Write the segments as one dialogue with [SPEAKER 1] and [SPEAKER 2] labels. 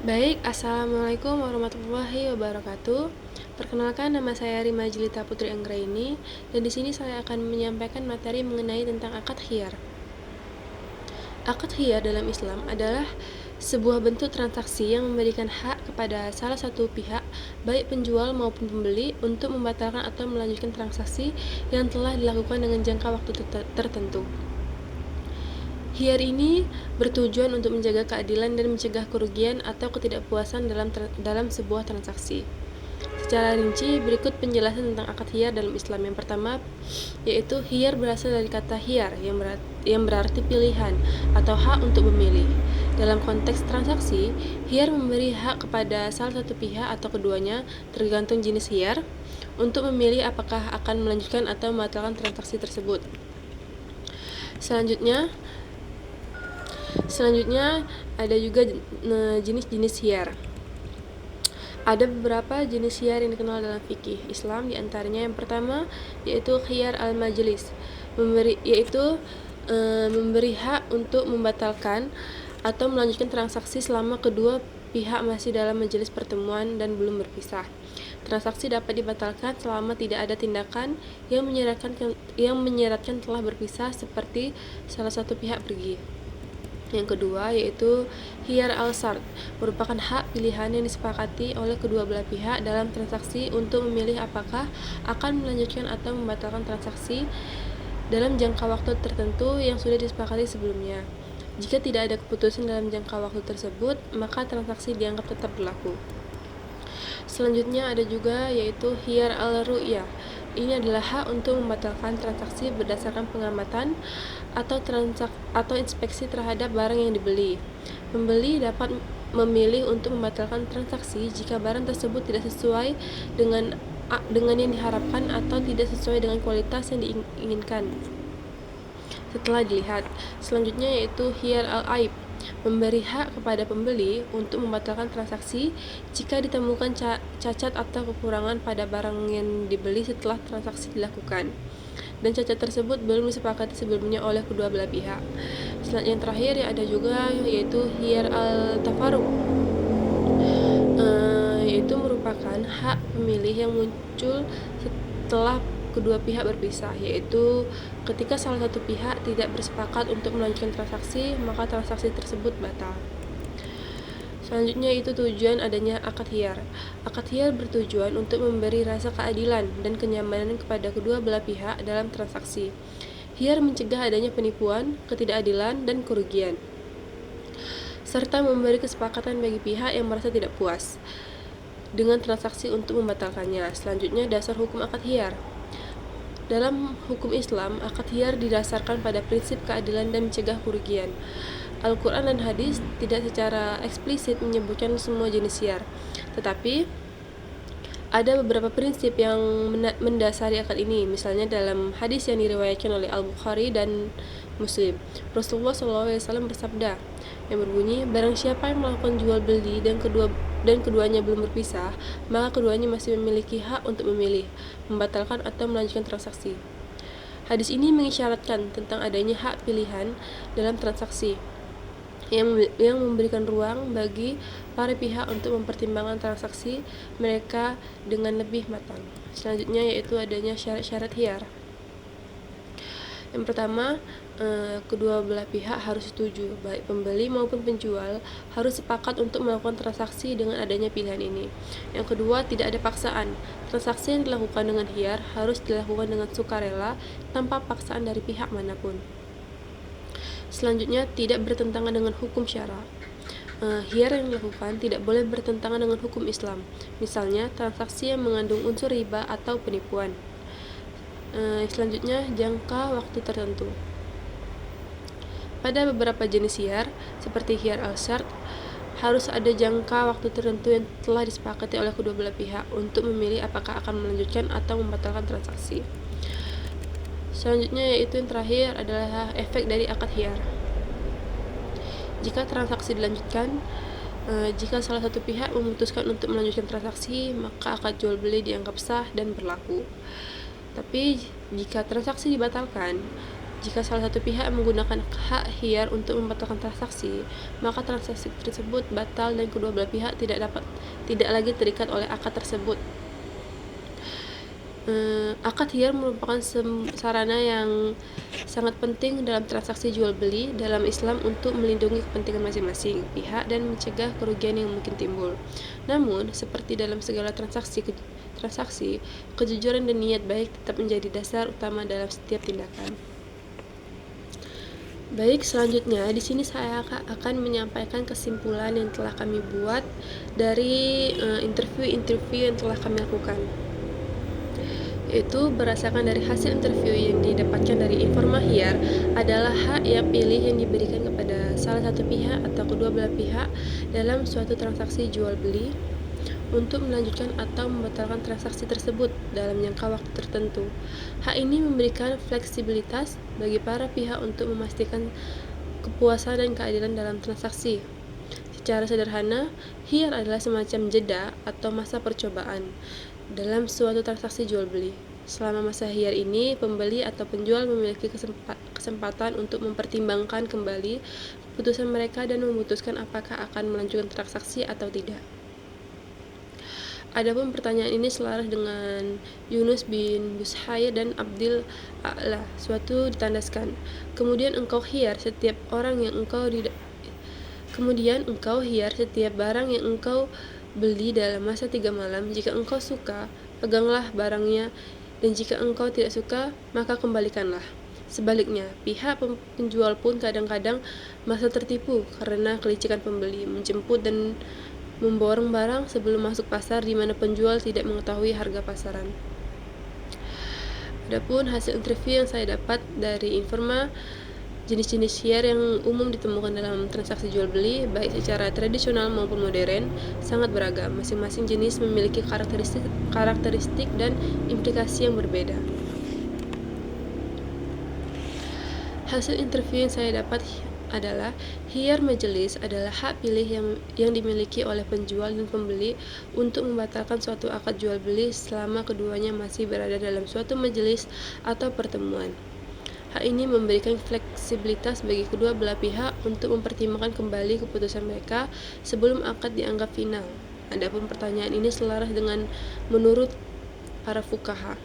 [SPEAKER 1] Baik, Assalamualaikum warahmatullahi wabarakatuh. Perkenalkan, nama saya Rima Jelita Putri Anggraini, dan di sini saya akan menyampaikan materi mengenai tentang akad khiyar. Akad khiyar dalam Islam adalah sebuah bentuk transaksi yang memberikan hak kepada salah satu pihak, baik penjual maupun pembeli, untuk membatalkan atau melanjutkan transaksi yang telah dilakukan dengan jangka waktu tertentu. Khiyar ini bertujuan untuk menjaga keadilan dan mencegah kerugian atau ketidakpuasan dalam sebuah transaksi. Secara rinci, berikut penjelasan tentang akad khiyar dalam Islam. Yang pertama, yaitu khiyar berasal dari kata khiyar yang berarti pilihan atau hak untuk memilih. Dalam konteks transaksi, khiyar memberi hak kepada salah satu pihak atau keduanya, tergantung jenis khiyar, untuk memilih apakah akan melanjutkan atau membatalkan transaksi tersebut. Selanjutnya ada juga jenis-jenis khiyar. Ada beberapa jenis khiyar yang dikenal dalam fikih Islam, diantaranya yang pertama yaitu khiyar al-majlis, memberi hak untuk membatalkan atau melanjutkan transaksi selama kedua pihak masih dalam majelis pertemuan dan belum berpisah. Transaksi dapat dibatalkan selama tidak ada tindakan yang menyeratkan telah berpisah, seperti salah satu pihak pergi. Yang kedua yaitu khiyar al-shart, merupakan hak pilihan yang disepakati oleh kedua belah pihak dalam transaksi untuk memilih apakah akan melanjutkan atau membatalkan transaksi dalam jangka waktu tertentu yang sudah disepakati sebelumnya. Jika tidak ada keputusan dalam jangka waktu tersebut, maka transaksi dianggap tetap berlaku. Selanjutnya ada juga yaitu khiyar al-ru'yah. Ini adalah hak untuk membatalkan transaksi berdasarkan pengamatan atau inspeksi terhadap barang yang dibeli. Pembeli dapat memilih untuk membatalkan transaksi jika barang tersebut tidak sesuai dengan yang diharapkan atau tidak sesuai dengan kualitas yang diinginkan setelah dilihat. Selanjutnya yaitu khiyar al-aib, memberi hak kepada pembeli untuk membatalkan transaksi jika ditemukan cacat atau kekurangan pada barang yang dibeli setelah transaksi dilakukan, dan cacat tersebut belum disepakati sebelumnya oleh kedua belah pihak. Yang terakhir ada juga yaitu khiyar al-tafaruq, yaitu merupakan hak pemilih yang muncul setelah kedua pihak berpisah, yaitu ketika salah satu pihak tidak bersepakat untuk melanjutkan transaksi, maka transaksi tersebut batal. Selanjutnya itu tujuan adanya akad khiyar. Akad khiyar bertujuan untuk memberi rasa keadilan dan kenyamanan kepada kedua belah pihak dalam transaksi. Khiyar mencegah adanya penipuan, ketidakadilan, dan kerugian, serta memberi kesepakatan bagi pihak yang merasa tidak puas dengan transaksi untuk membatalkannya. Selanjutnya, dasar hukum akad khiyar. Dalam hukum Islam, akad khiyar didasarkan pada prinsip keadilan dan mencegah kerugian. Al-Quran dan hadis tidak secara eksplisit menyebutkan semua jenis khiyar, tetapi ada beberapa prinsip yang mendasari akad ini. Misalnya dalam hadis yang diriwayatkan oleh Al-Bukhari dan Muslim, Rasulullah SAW bersabda yang berbunyi, barang siapa yang melakukan jual beli dan keduanya belum berpisah, maka keduanya masih memiliki hak untuk memilih, membatalkan atau melanjutkan transaksi. Hadis ini mengisyaratkan tentang adanya hak pilihan dalam transaksi yang memberikan ruang bagi para pihak untuk mempertimbangkan transaksi mereka dengan lebih matang. Selanjutnya yaitu adanya syarat-syarat khiyar. Yang pertama, kedua belah pihak harus setuju, baik pembeli maupun penjual harus sepakat untuk melakukan transaksi dengan adanya pilihan ini. Yang kedua, tidak ada paksaan. Transaksi yang dilakukan dengan khiyar harus dilakukan dengan sukarela tanpa paksaan dari pihak manapun. Selanjutnya, tidak bertentangan dengan hukum syara. Khiyar yang dilakukan tidak boleh bertentangan dengan hukum Islam. Misalnya, transaksi yang mengandung unsur riba atau penipuan. Selanjutnya, jangka waktu tertentu. Pada beberapa jenis khiyar, seperti khiyar al-shart, harus ada jangka waktu tertentu yang telah disepakati oleh kedua belah pihak untuk memilih apakah akan melanjutkan atau membatalkan transaksi. Selanjutnya yaitu yang terakhir adalah efek dari akad khiyar. Jika transaksi dilanjutkan, jika salah satu pihak memutuskan untuk melanjutkan transaksi, maka akad jual beli dianggap sah dan berlaku. Tapi jika transaksi dibatalkan, Jika salah satu pihak menggunakan hak hiyar untuk membatalkan transaksi, maka transaksi tersebut batal dan kedua belah pihak tidak lagi terikat oleh akad tersebut. Akad hiyar merupakan sarana yang sangat penting dalam transaksi jual beli dalam Islam untuk melindungi kepentingan masing-masing pihak dan mencegah kerugian yang mungkin timbul. Namun, seperti dalam segala transaksi, kejujuran dan niat baik tetap menjadi dasar utama dalam setiap tindakan. Baik, selanjutnya di sini saya akan menyampaikan kesimpulan yang telah kami buat dari interview yang telah kami lakukan. Itu berdasarkan dari hasil interview yang didapatkan dari Informa Hiyar adalah hak yang pilih yang diberikan kepada salah satu pihak atau kedua belah pihak dalam suatu transaksi jual beli untuk melanjutkan atau membatalkan transaksi tersebut dalam jangka waktu tertentu. Hak ini memberikan fleksibilitas bagi para pihak untuk memastikan kepuasan dan keadilan dalam transaksi. Secara sederhana, hiyar adalah semacam jeda atau masa percobaan dalam suatu transaksi jual beli. Selama masa hiyar ini, pembeli atau penjual memiliki kesempatan untuk mempertimbangkan kembali keputusan mereka dan memutuskan apakah akan melanjutkan transaksi atau tidak. Adapun pertanyaan ini selaras dengan Yunus bin Bushayr dan Abdil A'la. Suatu ditandaskan. Kemudian engkau hiyar setiap barang yang engkau beli dalam masa 3 malam. Jika engkau suka, peganglah barangnya, dan jika engkau tidak suka, maka kembalikanlah. Sebaliknya, pihak penjual pun kadang-kadang merasa tertipu karena kelicikan pembeli menjemput dan memborong barang sebelum masuk pasar di mana penjual tidak mengetahui harga pasaran. Adapun hasil interview yang saya dapat dari Informa, jenis-jenis hiyar yang umum ditemukan dalam transaksi jual beli, baik secara tradisional maupun modern, sangat beragam. Masing-masing jenis memiliki karakteristik dan implikasi yang berbeda. Hasil interview yang saya dapat adalah hiyar majelis adalah hak pilih yang dimiliki oleh penjual dan pembeli untuk membatalkan suatu akad jual beli selama keduanya masih berada dalam suatu majelis atau pertemuan. Hak ini memberikan fleksibilitas bagi kedua belah pihak untuk mempertimbangkan kembali keputusan mereka sebelum akad dianggap final. Adapun pertanyaan ini selaras dengan menurut para fuqaha.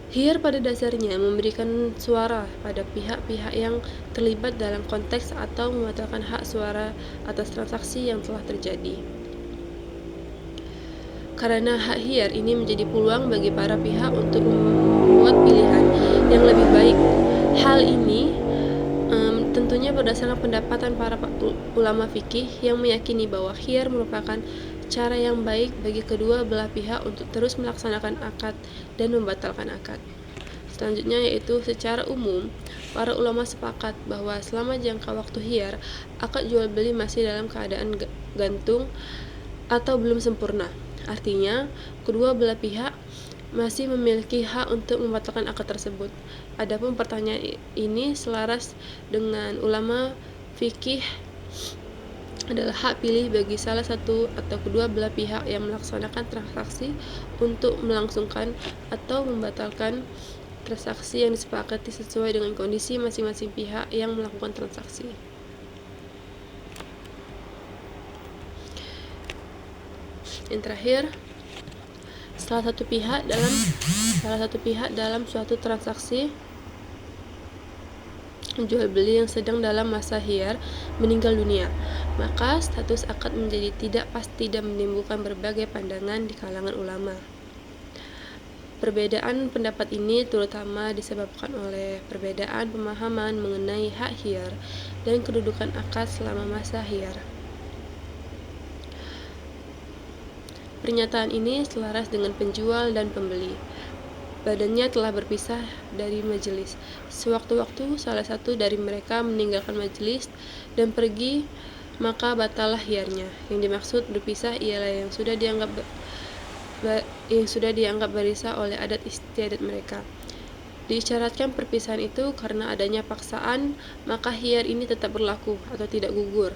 [SPEAKER 1] Hiyar pada dasarnya memberikan suara pada pihak-pihak yang terlibat dalam konteks atau membatalkan hak suara atas transaksi yang telah terjadi. Karena hak hiyar ini menjadi peluang bagi para pihak untuk membuat pilihan yang lebih baik. Hal ini tentunya berdasarkan pendapatan para ulama fikih yang meyakini bahwa hiyar merupakan cara yang baik bagi kedua belah pihak untuk terus melaksanakan akad dan membatalkan akad. Selanjutnya yaitu secara umum, para ulama sepakat bahwa selama jangka waktu hiyar, akad jual beli masih dalam keadaan gantung atau belum sempurna. Artinya, kedua belah pihak masih memiliki hak untuk membatalkan akad tersebut. Adapun pertanyaan ini selaras dengan ulama fikih adalah hak pilih bagi salah satu atau kedua belah pihak yang melaksanakan transaksi untuk melangsungkan atau membatalkan transaksi yang disepakati sesuai dengan kondisi masing-masing pihak yang melakukan transaksi. Yang terakhir, salah satu pihak dalam suatu transaksi jual beli yang sedang dalam masa hiyar meninggal dunia, maka status akad menjadi tidak pasti dan menimbulkan berbagai pandangan di kalangan ulama. Perbedaan pendapat ini terutama disebabkan oleh perbedaan pemahaman mengenai hak hiyar dan kedudukan akad selama masa hiyar. Pernyataan ini selaras dengan penjual dan pembeli. Badannya telah berpisah dari majelis. Sewaktu-waktu salah satu dari mereka meninggalkan majelis dan pergi, maka batallah hiyarnya. Yang dimaksud berpisah ialah yang sudah dianggap berpisah oleh adat istiadat mereka. Diisyaratkan perpisahan itu karena adanya paksaan, maka hiyar ini tetap berlaku atau tidak gugur.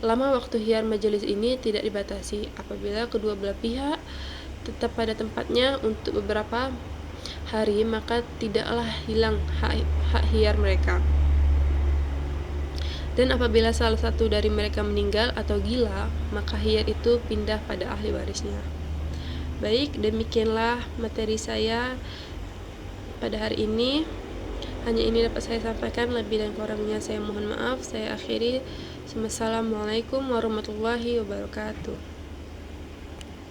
[SPEAKER 1] Lama waktu hiyar majelis ini tidak dibatasi. Apabila kedua belah pihak tetap pada tempatnya untuk beberapa hari, maka tidaklah hilang hak hiar mereka. Dan apabila salah satu dari mereka meninggal atau gila, maka hiar itu pindah pada ahli warisnya. Baik, demikianlah materi saya pada hari ini. Hanya ini dapat saya sampaikan, lebih dan kurangnya saya mohon maaf. Saya akhiri. Wassalamualaikum warahmatullahi wabarakatuh.